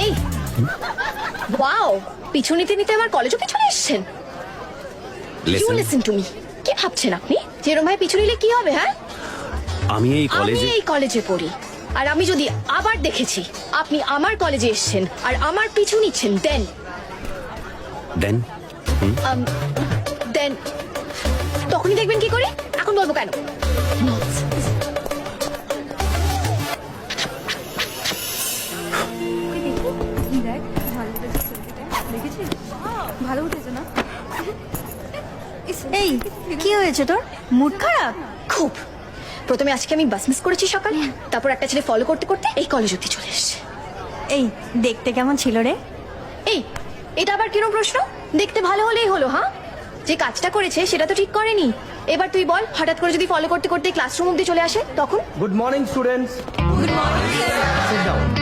এই ওয়াও, পিছু নিতে নিতে আমার কলেজও পিছনে এসেছেন। You Listen, listen to me. কি ভাবছেন আপনি যেরম ভাই পিছু নিলে কি হবে? হ্যাঁ, আমি এই আমি কলেজে এই কলেজে পড়ি, আর আমি যদি আবার দেখেছি আপনি আমার কলেজে এসেছেন আর আমার পিছু নিচ্ছেন, দেন দেন দেন তখনই দেখবেন কি করে। এখন বলবো কেন? ভালো উঠেছে না? এই কি হয়েছে তোর? মুড খারাপ? খুব। প্রথমে আজকে আমি বাস মিস করেছি সকালে, তারপর একটা ছেলে ফলো করতে করতে এই কলেজ অব্দি চলে এসেছে। এই দেখতে কেমন ছিল রে? এই, এটা আবার কিরম প্রশ্ন? দেখতে ভালো হলেই হলো? হ্যাঁ, যে কাজটা করেছে সেটা তো ঠিক করেনি। এবার তুই বল, হঠাৎ করে যদি ফলো করতে করতে ক্লাসরুম অব্দি চলে আসে তখন? Good morning, students. Good morning, sir. Sit down.